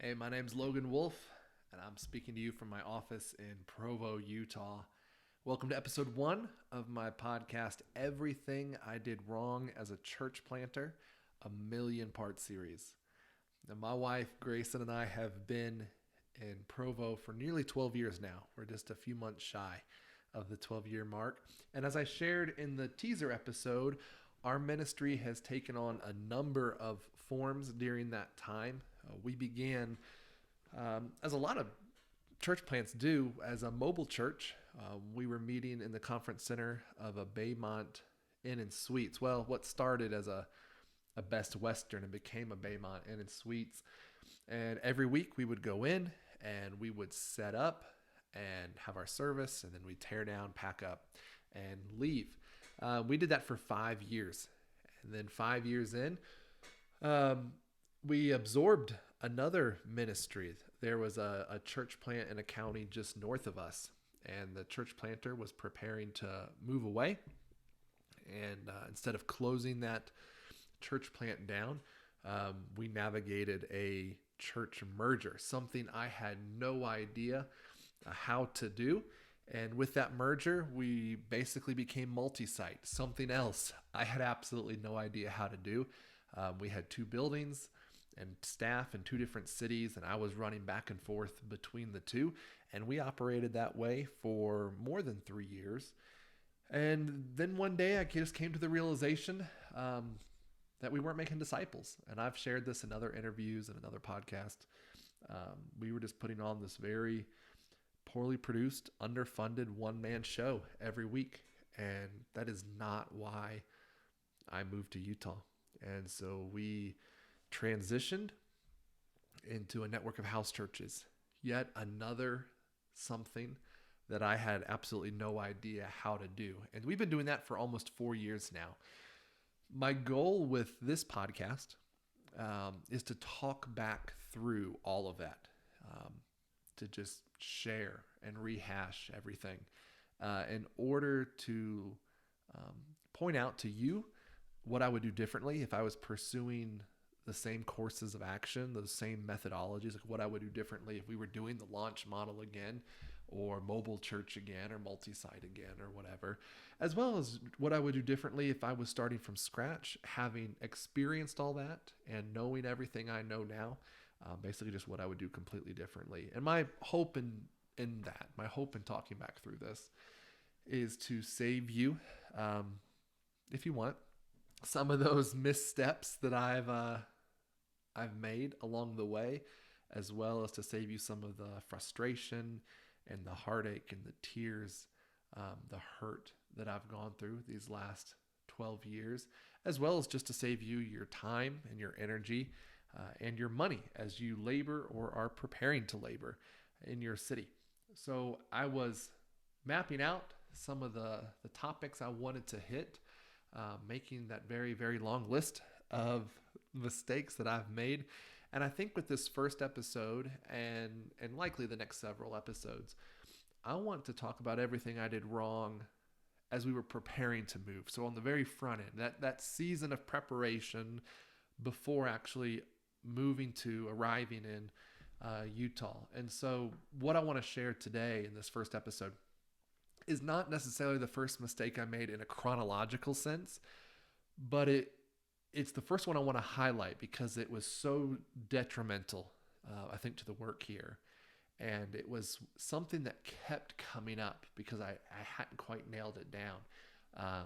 Hey, my name's Logan Wolf, and I'm speaking to you from my office in Provo, Utah. Welcome to episode 1 of my podcast, Everything I Did Wrong as a Church Planter, a million part series. Now, my wife, Grayson, and I have been in Provo for nearly 12 years now. We're just a few months shy of the 12-year mark. And as I shared in the teaser episode, our ministry has taken on a number of forms during that time. We began, as a lot of church plants do, as a mobile church. We were meeting in the conference center of a Baymont Inn and Suites. Well, what started as a Best Western and became a Baymont Inn and Suites. And every week we would go in and we would set up and have our service, and then we tear down, pack up, and leave. We did that for 5 years. And then 5 years in, we absorbed another ministry. There was a church plant in a county just north of us, and the church planter was preparing to move away. And instead of closing that church plant down, we navigated a church merger, something I had no idea how to do. And with that merger, we basically became multi-site, something else I had absolutely no idea how to do. We had 2 buildings and staff in 2 different cities, and I was running back and forth between the 2. And we operated that way for more than 3 years. And then one day I just came to the realization that we weren't making disciples. And I've shared this in other interviews and another podcast. We were just putting on this very poorly produced, underfunded one-man show every week. And that is not why I moved to Utah. And so we transitioned into a network of house churches. Yet another something that I had absolutely no idea how to do. And we've been doing that for almost 4 years now. My goal with this podcast is to talk back through all of that, to just share and rehash everything in order to point out to you what I would do differently if I was pursuing the same courses of action, those same methodologies, like what I would do differently if we were doing the launch model again, or mobile church again, or multi-site again, or whatever, as well as what I would do differently if I was starting from scratch, having experienced all that and knowing everything I know now, basically just what I would do completely differently. And my hope my hope in talking back through this is to save you, if you want, some of those missteps that I've made along the way, as well as to save you some of the frustration and the heartache and the tears, the hurt that I've gone through these last 12 years, as well as just to save you your time and your energy and your money as you labor or are preparing to labor in your city. So I was mapping out some of the topics I wanted to hit, making that very, very long list of mistakes that I've made. And I think with this first episode and likely the next several episodes, I want to talk about everything I did wrong as we were preparing to move. So on the very front end, that season of preparation before actually arriving in Utah. And so what I want to share today in this first episode is not necessarily the first mistake I made in a chronological sense, but it's the first one I want to highlight because it was so detrimental, I think, to the work here. And it was something that kept coming up because I hadn't quite nailed it down.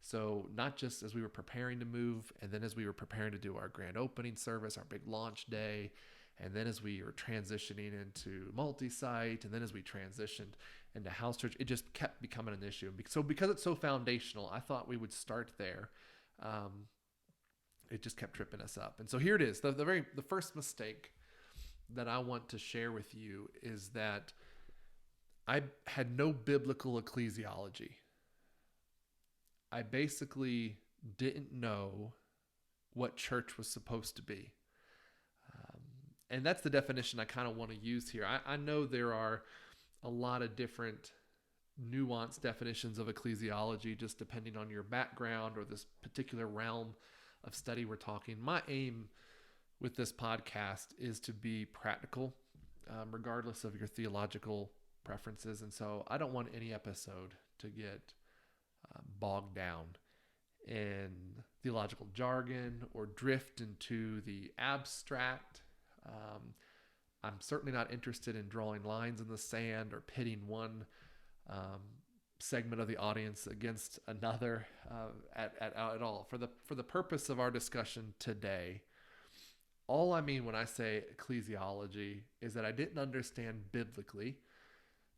So not just as we were preparing to move, and then as we were preparing to do our grand opening service, our big launch day, and then as we were transitioning into multi-site, and then as we transitioned into house church, it just kept becoming an issue. So because it's so foundational, I thought we would start there. It just kept tripping us up. And so here it is. The first mistake that I want to share with you is that I had no biblical ecclesiology. I basically didn't know what church was supposed to be. And that's the definition I kind of want to use here. I know there are a lot of different nuanced definitions of ecclesiology, just depending on your background or this particular realm of study we're talking. My aim with this podcast is to be practical, regardless of your theological preferences. And so I don't want any episode to get bogged down in theological jargon or drift into the abstract. I'm certainly not interested in drawing lines in the sand or pitting one segment of the audience against another at all. For the purpose of our discussion today, all I mean when I say ecclesiology is that I didn't understand biblically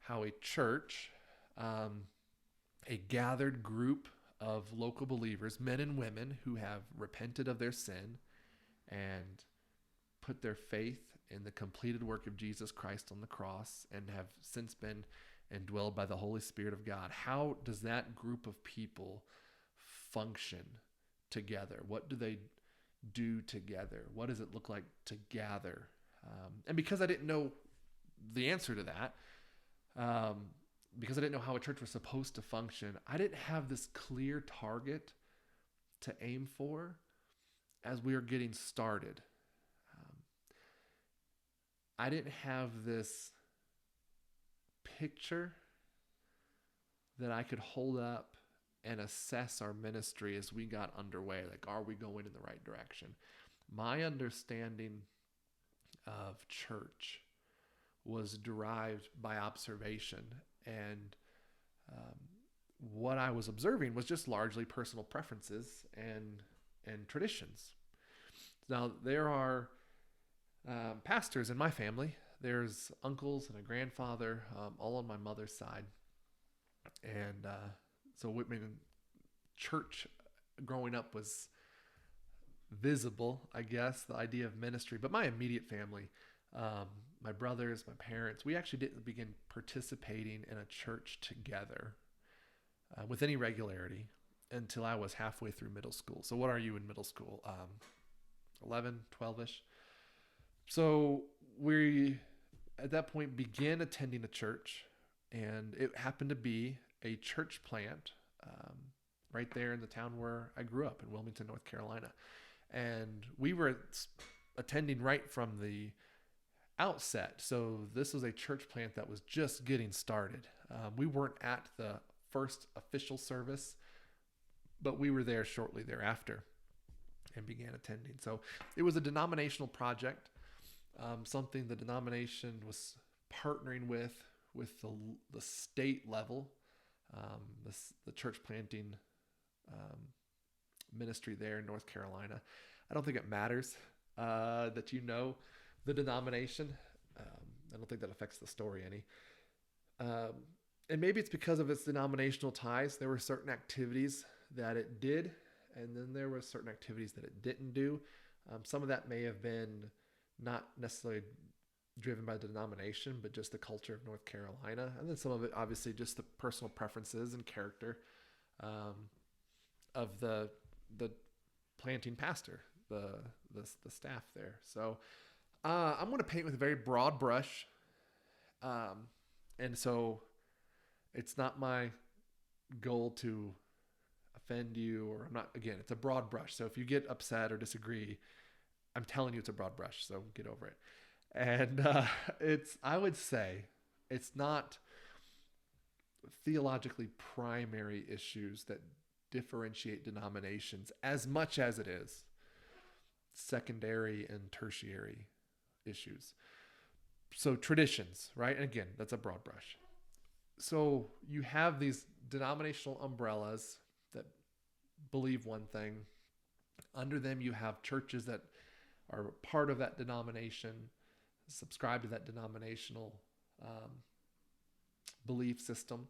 how a church, a gathered group of local believers, men and women who have repented of their sin and put their faith in the completed work of Jesus Christ on the cross and have since been indwelled by the Holy Spirit of God. How does that group of people function together? What do they do together? What does it look like to gather? And because I didn't know the answer to that, because I didn't know how a church was supposed to function, I didn't have this clear target to aim for as we were getting started. I didn't have this picture that I could hold up and assess our ministry as we got underway. Like, are we going in the right direction? My understanding of church was derived by observation, and what I was observing was just largely personal preferences and traditions. Now, there are pastors in my family. There's uncles and a grandfather, all on my mother's side. And so church growing up was visible, I guess, the idea of ministry. But my immediate family, my brothers, my parents, we actually didn't begin participating in a church together with any regularity until I was halfway through middle school. So what are you in middle school? 11, 12-ish. So we, at that point, began attending a church, and it happened to be a church plant right there in the town where I grew up in Wilmington, North Carolina. And we were attending right from the outset. So this was a church plant that was just getting started. We weren't at the first official service, but we were there shortly thereafter and began attending. So it was a denominational project, something the denomination was partnering with the state level, the church planting ministry there in North Carolina. I don't think it matters that you know the denomination. I don't think that affects the story any. And maybe it's because of its denominational ties. There were certain activities that it did, and then there were certain activities that it didn't do. Some of that may have been not necessarily driven by the denomination, but just the culture of North Carolina. And then some of it, obviously, just the personal preferences and character of the planting pastor, the staff there. So I'm going to paint with a very broad brush. And so it's not my goal to offend you, or again, it's a broad brush. So if you get upset or disagree, I'm telling you it's a broad brush, so get over it. And I would say it's not theologically primary issues that differentiate denominations as much as it is secondary and tertiary issues. So traditions, right? And again, that's a broad brush. So you have these denominational umbrellas that believe one thing. Under them, you have churches that are part of that denomination, subscribe to that denominational belief system.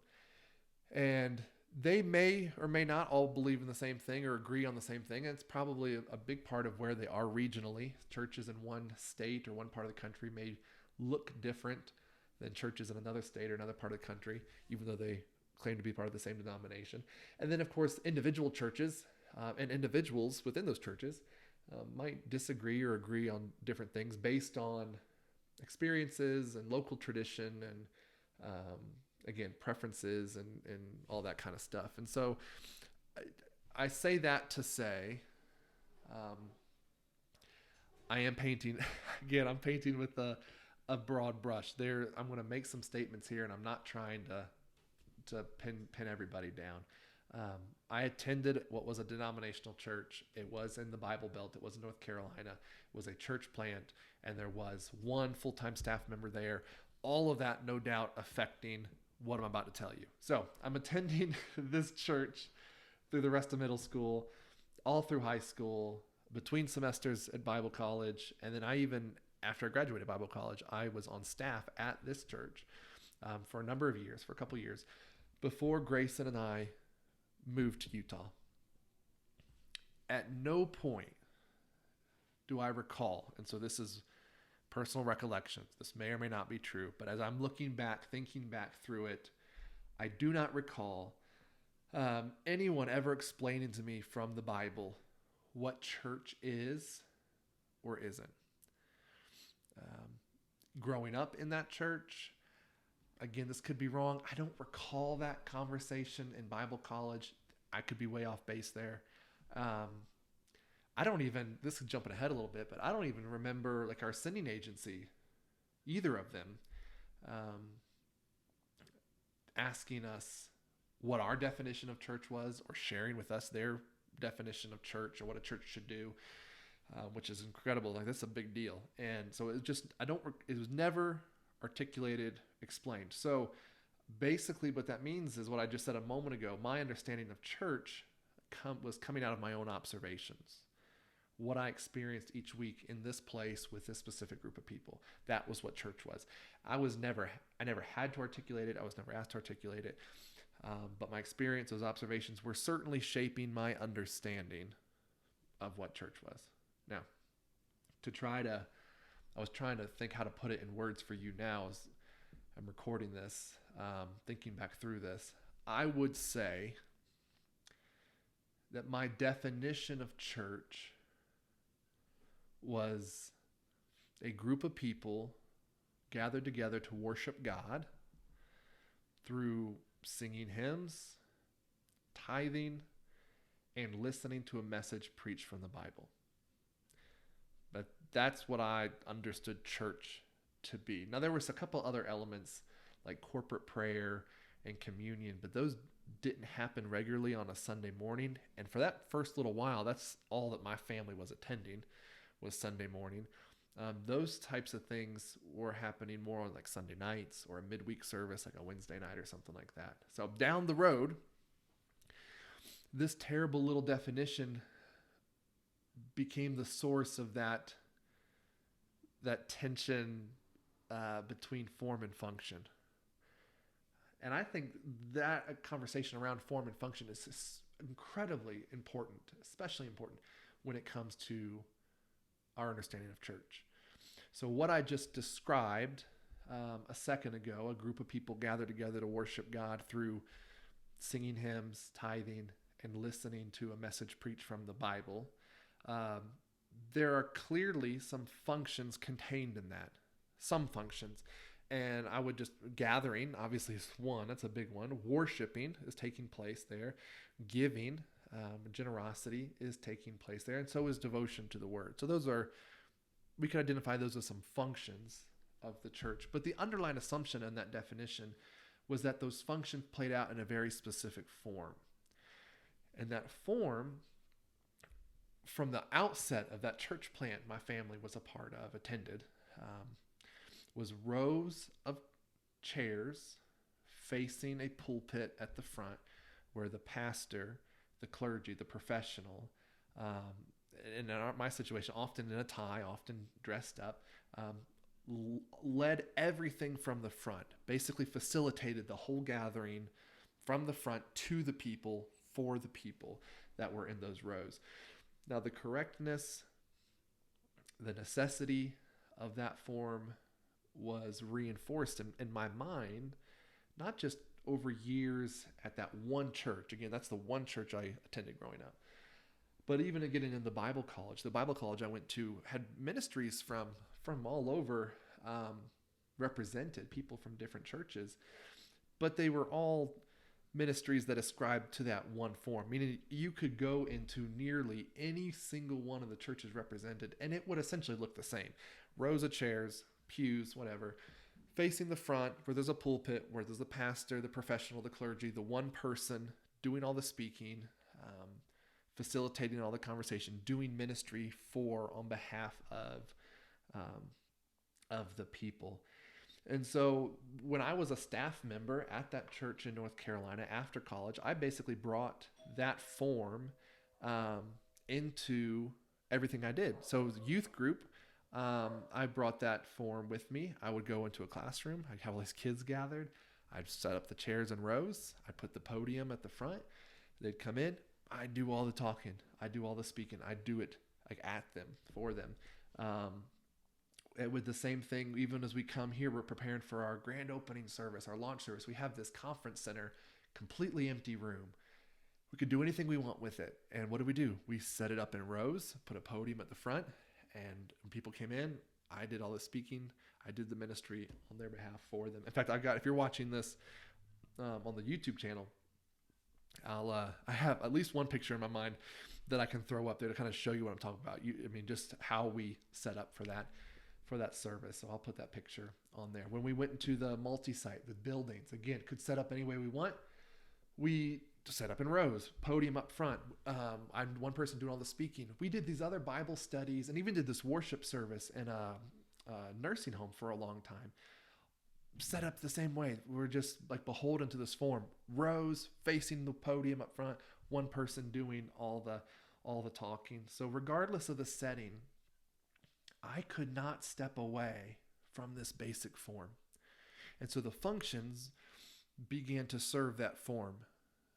And they may or may not all believe in the same thing or agree on the same thing. And it's probably a big part of where they are regionally. Churches in one state or one part of the country may look different than churches in another state or another part of the country, even though they claim to be part of the same denomination. And then, of course, individual churches and individuals within those churches might disagree or agree on different things based on experiences and local tradition and, again, preferences and all that kind of stuff. And so I say that to say I am painting again. I'm painting with a broad brush. There, I'm going to make some statements here, and I'm not trying to pin everybody down. I attended what was a denominational church. It was in the Bible Belt. It was in North Carolina. It was a church plant, and there was one full-time staff member there. All of that, no doubt, affecting what I'm about to tell you. So I'm attending this church through the rest of middle school, all through high school, between semesters at Bible college, and then after I graduated Bible college, I was on staff at this church for a number of years, for a couple of years, before Grayson and I moved to Utah. At no point do I recall, and so this is personal recollections, this may or may not be true, but as I'm looking back, thinking back through it, I do not recall anyone ever explaining to me from the Bible what church is or isn't. Growing up in that church, again, this could be wrong. I don't recall that conversation in Bible college. I could be way off base there. This is jumping ahead a little bit, but I don't even remember like our sending agency, either of them, asking us what our definition of church was or sharing with us their definition of church or what a church should do, which is incredible. Like, that's a big deal. And so it was never articulated, explained. So basically what that means is what I just said a moment ago. My understanding of church was coming out of my own observations. What I experienced each week in this place with this specific group of people. That was what church was. I never had to articulate it. I was never asked to articulate it. But my experience, those observations were certainly shaping my understanding of what church was. Now, I was trying to think how to put it in words for you now as I'm recording this, thinking back through this. I would say that my definition of church was a group of people gathered together to worship God through singing hymns, tithing, and listening to a message preached from the Bible. But that's what I understood church to be. Now, there was a couple other elements like corporate prayer and communion, but those didn't happen regularly on a Sunday morning. And for that first little while, that's all that my family was attending, was Sunday morning. Those types of things were happening more on like Sunday nights or a midweek service, like a Wednesday night or something like that. So down the road, this terrible little definition became the source of that tension between form and function. And I think that conversation around form and function is incredibly important, especially important when it comes to our understanding of church. So what I just described a second ago, a group of people gathered together to worship God through singing hymns, tithing, and listening to a message preached from the Bible. There are clearly some functions contained in that, some functions. And I would just, gathering obviously is one, that's a big one. Worshiping is taking place there. Giving, generosity is taking place there. And so is devotion to the word. So we can identify those as some functions of the church. But the underlying assumption in that definition was that those functions played out in a very specific form. And that form, from the outset of that church plant my family was a part of, attended, was rows of chairs facing a pulpit at the front where the pastor, the clergy, the professional, and in my situation, often in a tie, often dressed up, led everything from the front, basically facilitated the whole gathering from the front to the people, for the people that were in those rows. Now, the correctness, the necessity of that form was reinforced in my mind, not just over years at that one church. Again, that's the one church I attended growing up. But even getting in the Bible college I went to had ministries from all over, represented people from different churches, but they were all ministries that ascribe to that one form, meaning you could go into nearly any single one of the churches represented, and it would essentially look the same. Rows of chairs, pews, whatever, facing the front where there's a pulpit, where there's the pastor, the professional, the clergy, the one person doing all the speaking, facilitating all the conversation, doing ministry on behalf of the people. And so when I was a staff member at that church in North Carolina after college, I basically brought that form into everything I did. So it was a youth group. I brought that form with me. I would go into a classroom. I'd have all these kids gathered. I'd set up the chairs and rows. I'd put the podium at the front. They'd come in. I'd do all the talking. I'd do all the speaking. I'd do it like at them, for them. With the same thing, even as we come here, we're preparing for our grand opening service, our launch service. We have this conference center, completely empty room. We could do anything we want with it. And what do? We set it up in rows, put a podium at the front, and when people came in, I did all the speaking. I did the ministry on their behalf for them. In fact, if you're watching this on the YouTube channel, I have at least one picture in my mind that I can throw up there to kind of show you what I'm talking about. Just how we set up for that service. So I'll put that picture on there. When we went into the multi-site, the buildings, again, could set up any way we want. We set up in rows, podium up front. I'm one person doing all the speaking. We did these other Bible studies and even did this worship service in a nursing home for a long time. Set up the same way. We're just like beholden to this form. Rows facing the podium up front, one person doing all the talking. So regardless of the setting, I could not step away from this basic form. And so the functions began to serve that form.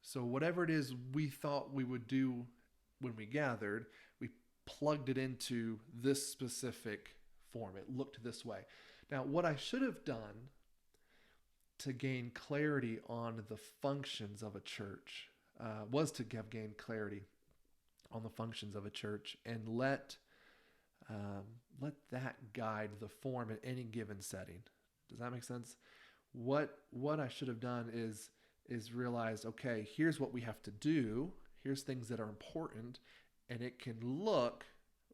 So whatever it is we thought we would do when we gathered, we plugged it into this specific form. It looked this way. Now, what I should have done to gain clarity on the functions of a church was to gain clarity on the functions of a church and let that guide the form in any given setting. Does that make sense? What I should have done is realize, okay, here's what we have to do. Here's things that are important, and it can look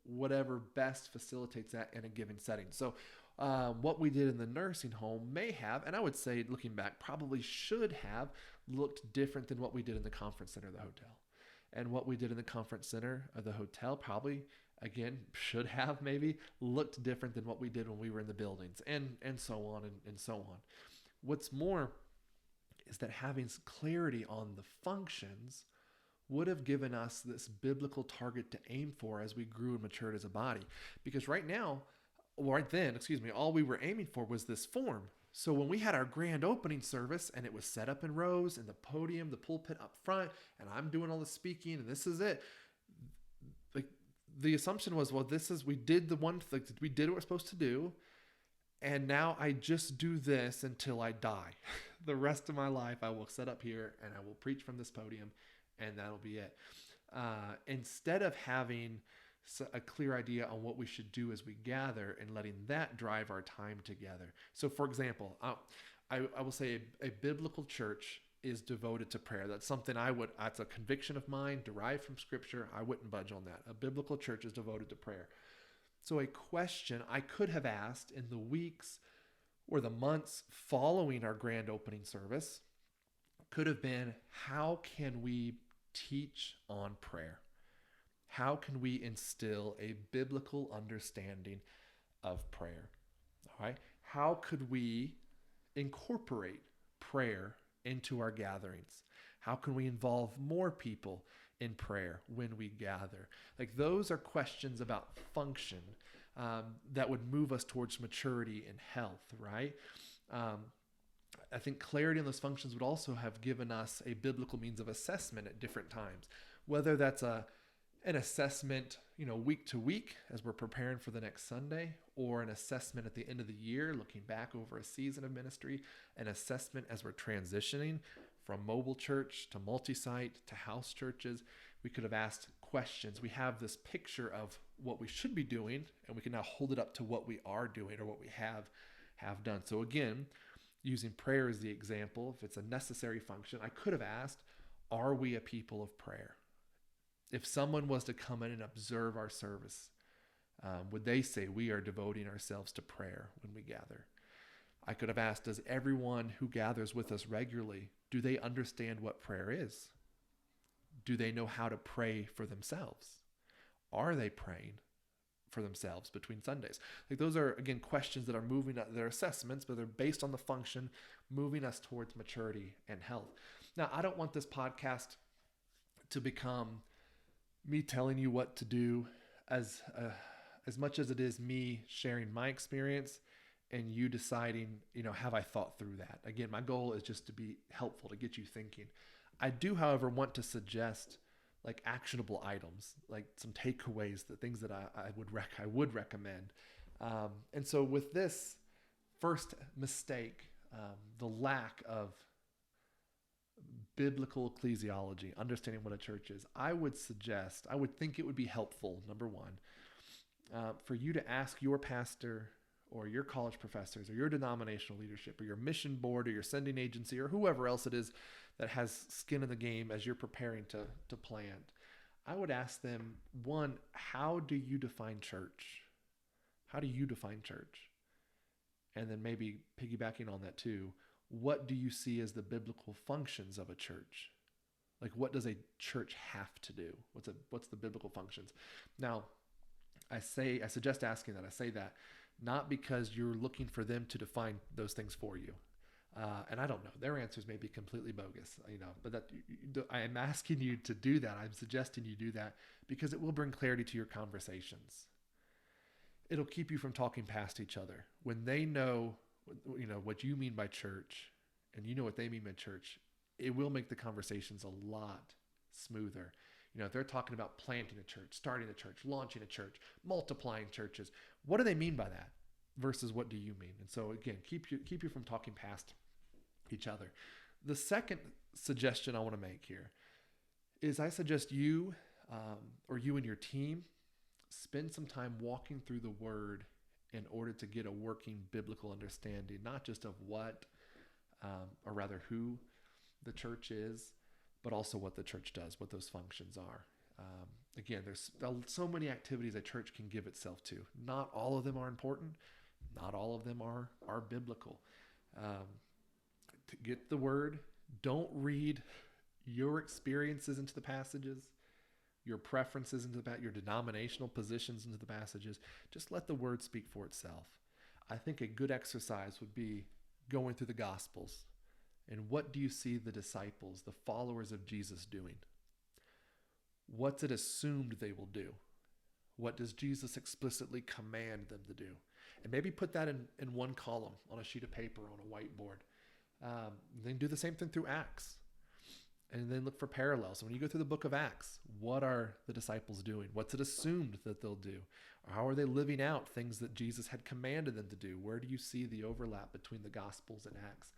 whatever best facilitates that in a given setting. So what we did in the nursing home may have, and I would say looking back, probably should have looked different than what we did in the conference center of the hotel. And what we did in the conference center of the hotel probably, again, should have maybe looked different than what we did when we were in the buildings, and so on and so on. What's more is that having clarity on the functions would have given us this biblical target to aim for as we grew and matured as a body. Because right then, all we were aiming for was this form. So when we had our grand opening service and it was set up in rows and the podium, the pulpit up front, and I'm doing all the speaking and this is it, like the assumption was, well, we did what we're supposed to do, and now I just do this until I die. The rest of my life I will sit up here and I will preach from this podium, and that'll be it. Instead of having a clear idea on what we should do as we gather and letting that drive our time together. So for example, I will say a biblical church is devoted to prayer. That's something that's a conviction of mine derived from scripture. I wouldn't budge on that. A biblical church is devoted to prayer. So a question I could have asked in the weeks or the months following our grand opening service could have been, how can we teach on prayer? How can we instill a biblical understanding of prayer? All right. How could we incorporate prayer into our gatherings? How can we involve more people in prayer when we gather? Like, those are questions about function that would move us towards maturity and health, right? I think clarity on those functions would also have given us a biblical means of assessment at different times, whether that's an assessment, week to week as we're preparing for the next Sunday, or an assessment at the end of the year, looking back over a season of ministry, an assessment as we're transitioning from mobile church to multi-site to house churches. We could have asked questions. We have this picture of what we should be doing, and we can now hold it up to what we are doing or what we have done. So again, using prayer as the example, if it's a necessary function, I could have asked, are we a people of prayer? If someone was to come in and observe our service, would they say we are devoting ourselves to prayer when we gather? I could have asked, does everyone who gathers with us regularly, do they understand what prayer is? Do they know how to pray for themselves? Are they praying for themselves between Sundays? Like, those are, again, questions that are moving, they're assessments, but they're based on the function, moving us towards maturity and health. Now, I don't want this podcast to become me telling you what to do as much as it is me sharing my experience and you deciding, have I thought through that? Again, my goal is just to be helpful, to get you thinking. I do, however, want to suggest like actionable items, like some takeaways, the things that I would recommend. And so with this first mistake, the lack of biblical ecclesiology, understanding what a church is, I would think it would be helpful, number one, for you to ask your pastor or your college professors or your denominational leadership or your mission board or your sending agency or whoever else it is that has skin in the game as you're preparing to plant. I would ask them, one, how do you define church? How do you define church? And then maybe piggybacking on that too, what do you see as the biblical functions of a church? Like, what does a church have to do? What's the biblical functions? Now, I suggest asking that. I say that not because you're looking for them to define those things for you. And I don't know, their answers may be completely bogus, but I am asking you to do that. I'm suggesting you do that because it will bring clarity to your conversations. It'll keep you from talking past each other. When they know, what you mean by church and you know what they mean by church, it will make the conversations a lot smoother. If they're talking about planting a church, starting a church, launching a church, multiplying churches, what do they mean by that versus what do you mean? And so again, keep you from talking past each other. The second suggestion I want to make here is I suggest you or you and your team spend some time walking through the Word in order to get a working biblical understanding, not just of what, or rather who the church is, but also what the church does, what those functions are. Again, there's so many activities a church can give itself to. Not all of them are important. Not all of them are biblical. To get the Word, don't read your experiences into the passages, your preferences into your denominational positions into the passages. Just let the Word speak for itself. I think a good exercise would be going through the Gospels. And what do you see the disciples, the followers of Jesus, doing? What's it assumed they will do? What does Jesus explicitly command them to do? And maybe put that in one column on a sheet of paper, on a whiteboard. Then do the same thing through Acts. And then look for parallels. When you go through the book of Acts, what are the disciples doing? What's it assumed that they'll do? Or how are they living out things that Jesus had commanded them to do? Where do you see the overlap between the Gospels and Acts?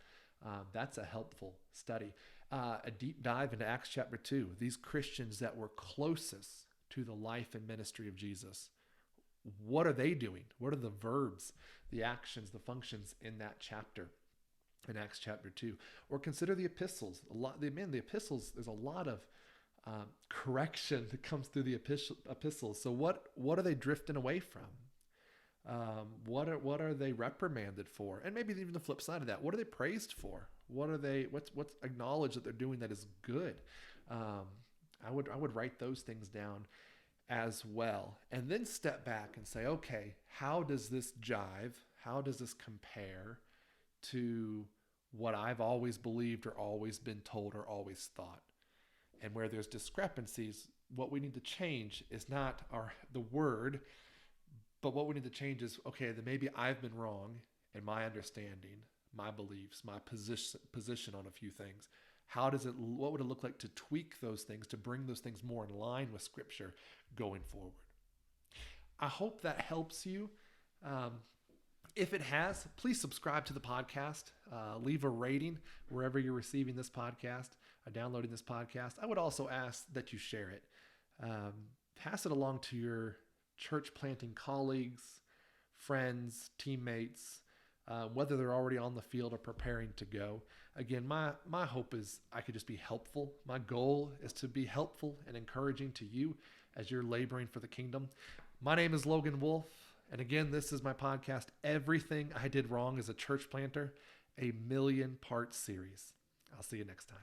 That's a helpful study. A deep dive into Acts chapter 2. These Christians that were closest to the life and ministry of Jesus. What are they doing? What are the verbs, the actions, the functions in that chapter? In Acts chapter 2. Or consider the epistles. The epistles, there's a lot of correction that comes through the epistles. So what are they drifting away from? What are they reprimanded for? And maybe even the flip side of that, what are they praised for? What's acknowledged that they're doing that is good? I would write those things down as well. And then step back and say, okay, how does this jive? How does this compare to what I've always believed or always been told or always thought? And where there's discrepancies, what we need to change is not the word, but what we need to change is, okay, then maybe I've been wrong in my understanding, my beliefs, my position on a few things. What would it look like to tweak those things, to bring those things more in line with Scripture going forward? I hope that helps you. If it has, please subscribe to the podcast. Leave a rating wherever you're receiving this podcast or downloading this podcast. I would also ask that you share it. Pass it along to your church planting colleagues, friends, teammates, whether they're already on the field or preparing to go. Again, my hope is I could just be helpful. My goal is to be helpful and encouraging to you as you're laboring for the kingdom. My name is Logan Wolf, and again, this is my podcast, Everything I Did Wrong as a Church Planter, a 1,000,000-part series. I'll see you next time.